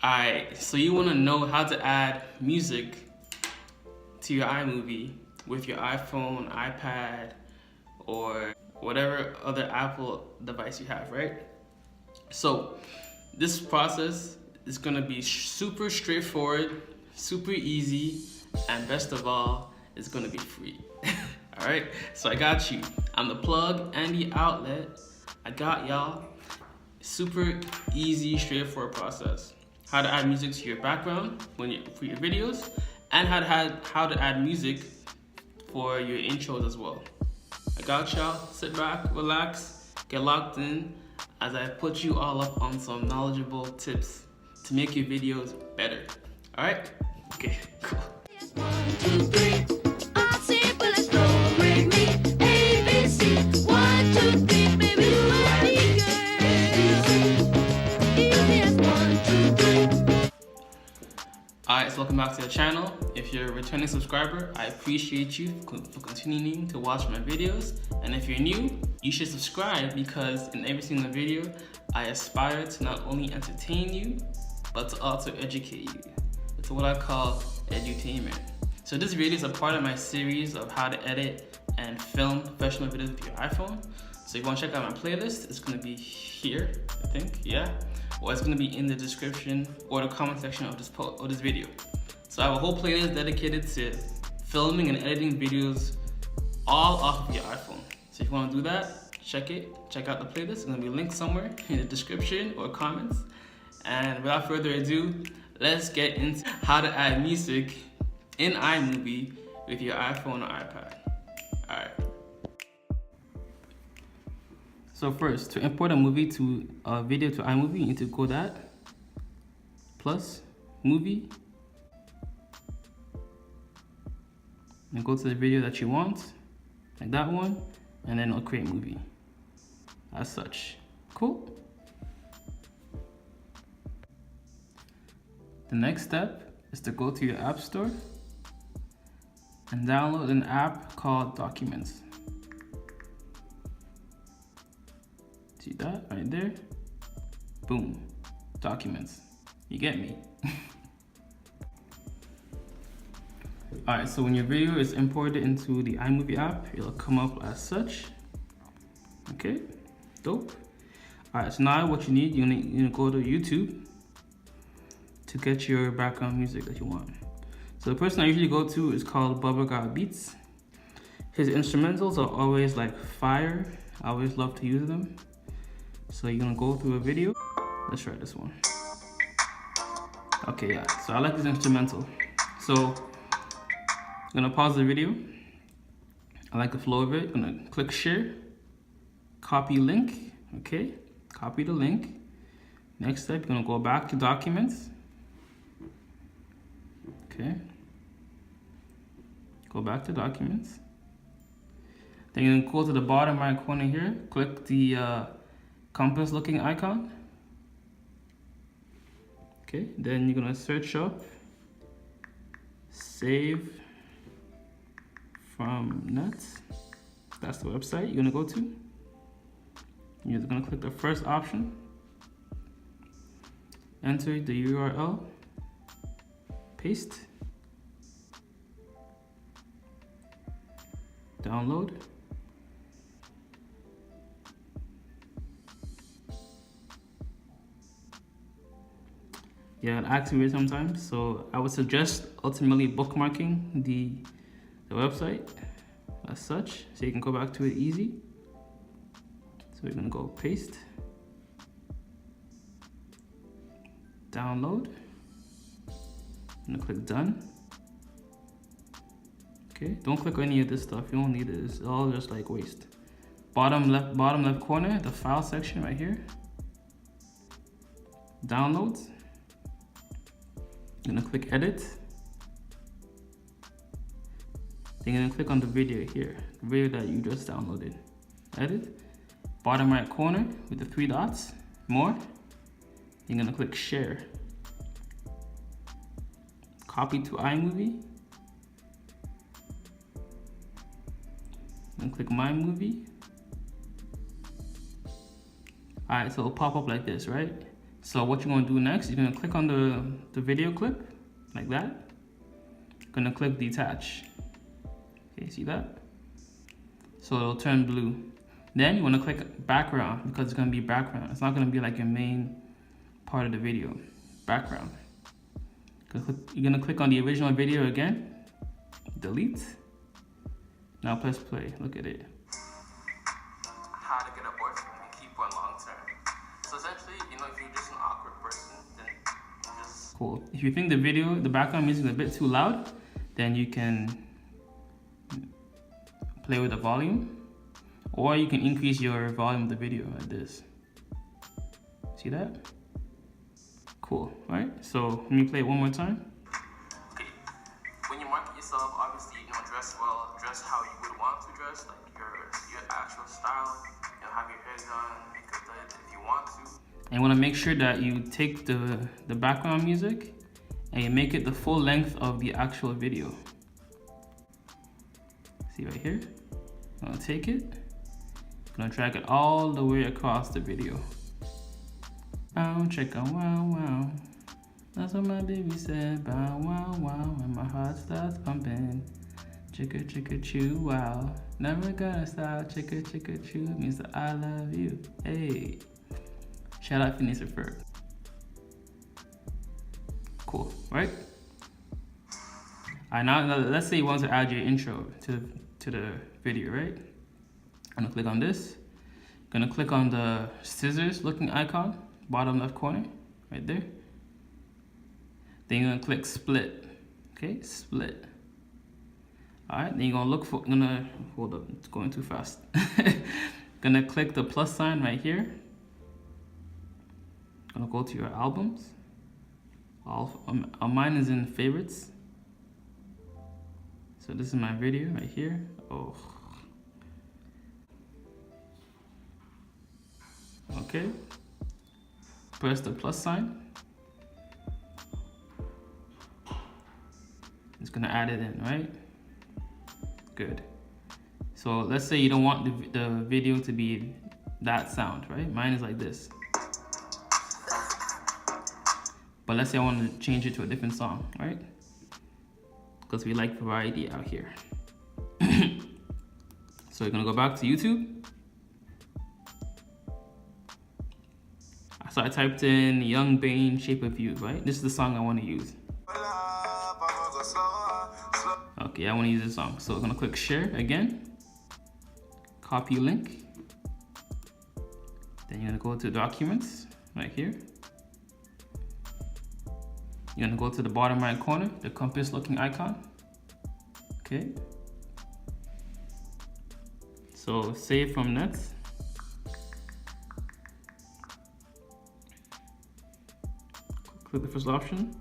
Alright, so you want to know how to add music to your iMovie with your iPhone, iPad, or whatever other Apple device you have, right? So this process is going to be super straightforward, super easy, and best of all, it's going to be free. Alright, so I got you. I'm the plug and the outlet. I got y'all. Super easy, straightforward process. How to add music to your background for your videos, and how to add music for your intros as well. I got y'all. Sit back, relax, get locked in as I put you all up on some knowledgeable tips to make your videos better. All right? Okay, cool. 1, 2, 3. All simple as do, re, mi, A, B, C. 1, 2, 3, baby, you are me, girl. Easy as 1, 2, 3. Alright, so welcome back to the channel. If you're a returning subscriber, I appreciate you for continuing to watch my videos. And if you're new, you should subscribe because in every single video, I aspire to not only entertain you, but to also educate you. It's what I call edutainment. So this video is a part of my series of how to edit and film professional videos with your iPhone. So if you want to check out my playlist, it's going to be here, I think, yeah. Or it's going to be in the description or the comment section of this video. So I have a whole playlist dedicated to filming and editing videos all off of your iPhone. So if you want to do that, check out the playlist. It's going to be linked somewhere in the description or comments. And without further ado, let's get into how to add music in iMovie with your iPhone or iPad. Alright. So first, to import a video to iMovie, you need to go that plus movie and go to the video that you want, like that one, and then it'll create movie as such. Cool. The next step is to go to your app store and download an app called Documents. See that right there? Boom, Documents. You get me? Alright, so when your video is imported into the iMovie app, it'll come up as such. Okay, dope. Alright, so now what you need, you need to go to YouTube to get your background music that you want. So the person I usually go to is called Bubblegod Beats. His instrumentals are always like fire. I always love to use them. So you're gonna go through a video. Let's try this one. Okay, yeah, so I like this instrumental. So I'm gonna pause the video. I like the flow of it. I'm gonna click share, copy link, okay? Copy the link. Next step, you're gonna go back to Documents. Okay. Go back to Documents. Then you're gonna go to the bottom right corner here, click the compass looking icon. Okay, then you're gonna search up Save from Net. That's the website you're gonna go to. You're gonna click the first option, enter the URL, paste, download. Yeah, it activates sometimes, so I would suggest ultimately bookmarking the website as such, so you can go back to it easy. So we're gonna go paste, download. I'm gonna click done. Okay, don't click any of this stuff. You don't need it. It's all just like waste. Bottom left corner, the file section right here. Downloads. I'm gonna click edit. Then you're gonna click on the video here, the video that you just downloaded. Edit. Bottom right corner with the 3 dots, more. You're gonna click share. Copy to iMovie. And click My Movie. Alright, so it'll pop up like this, right? So what you're gonna do next, you're gonna click on the video clip, like that. You're gonna click detach. Okay, see that? So it'll turn blue. Then you wanna click background, because it's gonna be background. It's not gonna be like your main part of the video. Background. You're gonna click on the original video again, delete. Now press play, look at it. How to get a boyfriend and keep one long term. So essentially, you know, if you're just an awkward person, then just... Cool. If you think the background music is a bit too loud, then you can play with the volume, or you can increase your volume of the video like this. See that? Cool, right? So let me play it one more time. Okay. When you market yourself, obviously, you know, dress well, dress how you would want to dress, like your actual style. You know, have your hair done, makeup done if you want to. And you want to make sure that you take the background music and you make it the full length of the actual video. See right here? I'm gonna take it. I'm gonna drag it all the way across the video. Bow, chicka, wow, wow. That's what my baby said. Bow, wow, wow. And my heart starts pumping. Chicka, chicka, chew, wow. Never gonna stop. Chicka, chicka, chew means that I love you. Hey. Shout out Phineas and Ferb. Cool, right? Alright, now let's say you want to add your intro to the video, right? I'm gonna click on this. Gonna click on the scissors looking icon, bottom left corner, right there. Then you're gonna click split. Okay, split. Alright, then you're gonna look for, hold up, it's going too fast. Gonna click the plus sign right here. Gonna go to your albums. Mine is in favorites. So this is my video right here. Oh. Okay. Press the plus sign. It's gonna add it in, right? Good. So let's say you don't want the video to be that sound, right? Mine is like this. But let's say I want to change it to a different song, right? Because we like variety out here. So you're gonna go back to YouTube. So I typed in Young Bane, Shape of You, right? This is the song I want to use. Okay, I want to use this song. So I'm gonna click share again. Copy link. Then you're gonna go to documents right here. You're gonna go to the bottom right corner, the compass looking icon. Okay. So save from nets. Click the first option.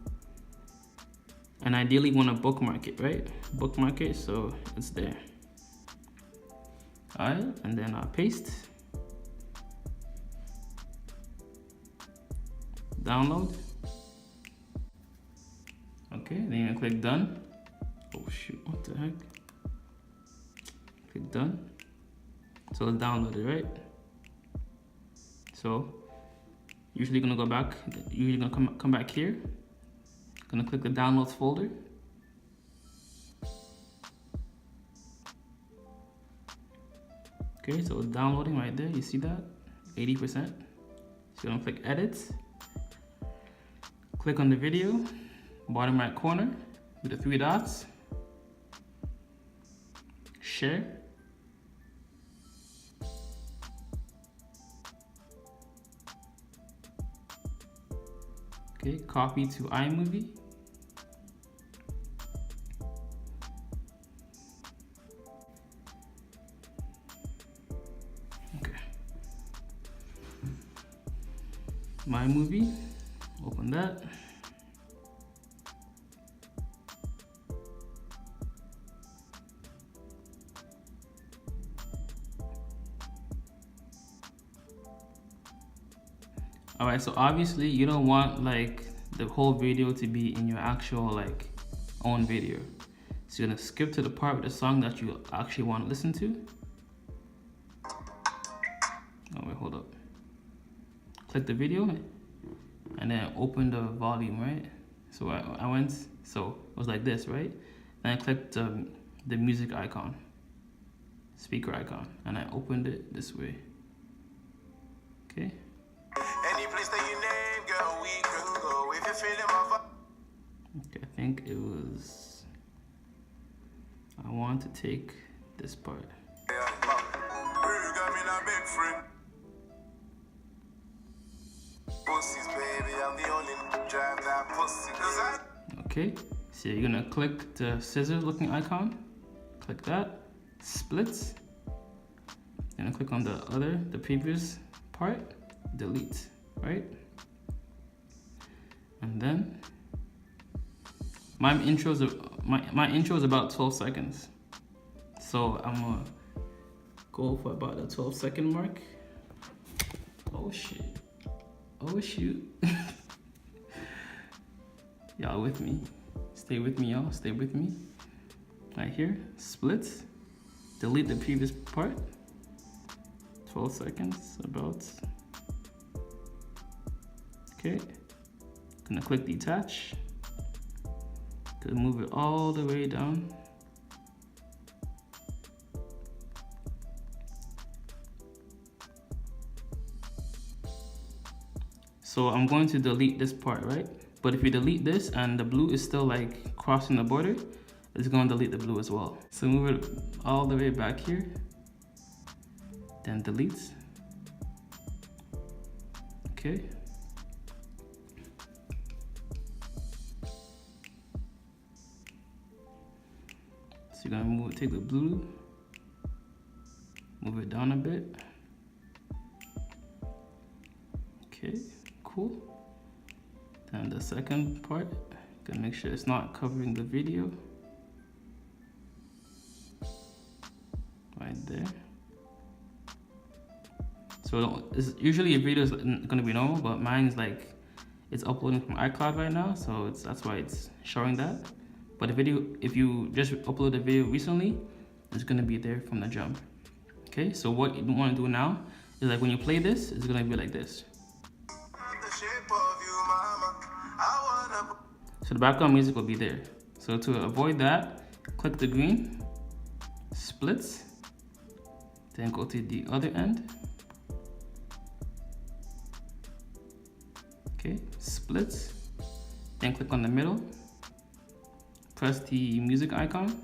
And ideally you wanna bookmark it, right? Bookmark it so it's there. All right, and then paste. Download. Okay, then you're gonna click done. Oh shoot, what the heck? Click done. So it's downloaded, right? So usually gonna go back, usually gonna come back here. Gonna click the downloads folder. Okay, so it's downloading right there, you see that? 80%. So you're gonna click edit. Click on the video. Bottom right corner with the 3 dots, share. Okay, copy to iMovie. Okay. My movie, open that. All right, so obviously you don't want like the whole video to be in your actual like own video. So you're gonna skip to the part of the song that you actually want to listen to. Oh wait, hold up. Click the video and then open the volume, right? So I went, so it was like this, right? Then I clicked the music icon, speaker icon, and I opened it this way. Okay. Any place that you name, girl, we can go. If you're feeling my Okay, I think it was, I want to take this part. Okay, so you're gonna click the scissor looking icon, click that, splits, and click on the previous part, delete, right? And then my intro is about 12 seconds. So I'm gonna go for about the 12-second mark. Oh shit. Oh shoot. Y'all with me? Stay with me, y'all. Stay with me. Right here, splits. Delete the previous part. 12 seconds, about. Okay. Gonna click detach. Gonna move it all the way down. So I'm going to delete this part, right? But if you delete this and the blue is still like crossing the border, it's going to delete the blue as well. So move it all the way back here, then delete. Okay. So you're gonna take the blue, move it down a bit. Okay, cool. Then the second part, gonna make sure it's not covering the video. Right there. So usually your video is gonna be normal, but mine's like, it's uploading from iCloud right now, so that's why it's showing that. But if you just upload the video recently, it's gonna be there from the jump. Okay, so what you wanna do now is like when you play this, it's gonna be like this. So the background music will be there. So to avoid that, click the green, splits, then go to the other end. Okay, splits, then click on the middle, press the music icon,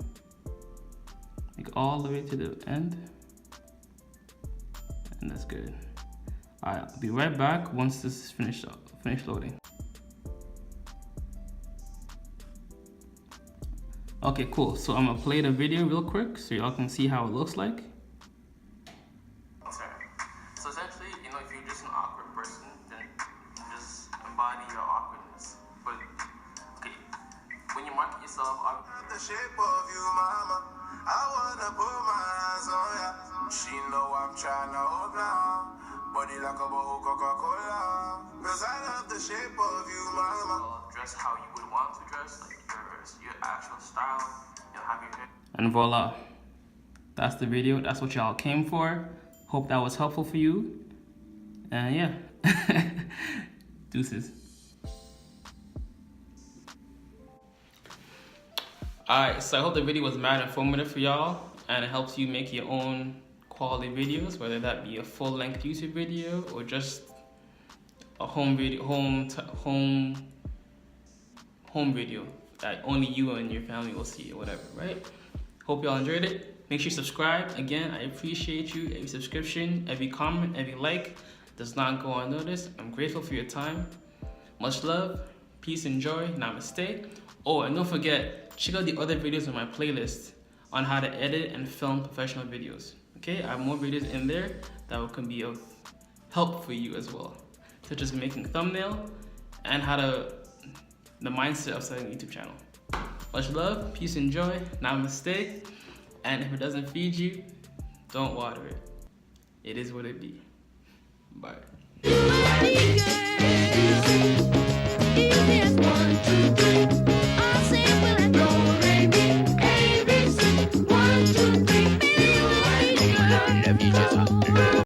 make all the way to the end, and that's good. Alright, I'll be right back once this is finished loading. Okay, cool. So I'm gonna play the video real quick so y'all can see how it looks like. So essentially, you know, if you're just an awkward person, then just embody your awkwardness. But okay, when you market yourself, the shape of you, mama. I wanna put my hands on ya. She know I'm trying to hold now. Body like a bowl of Coca-Cola. Cause I love the shape of you, mama. Dress how you would want to dress, like your actual style. You'll have your hair. And voila. That's the video. That's what y'all came for. Hope that was helpful for you. And yeah. Deuces. Alright, so I hope the video was mad informative for y'all and it helps you make your own quality videos, whether that be a full-length YouTube video or just a home video that only you and your family will see or whatever, right? Hope y'all enjoyed it. Make sure you subscribe. Again, I appreciate you. Every subscription, every comment, every like does not go unnoticed. I'm grateful for your time. Much love, peace and joy. Namaste. Oh, and don't forget, check out the other videos on my playlist on how to edit and film professional videos. Okay, I have more videos in there that can be of help for you as well, such as making thumbnail and the mindset of starting a YouTube channel. Much love, peace and joy, namaste. And if it doesn't feed you, don't water it. It is what it be. Bye.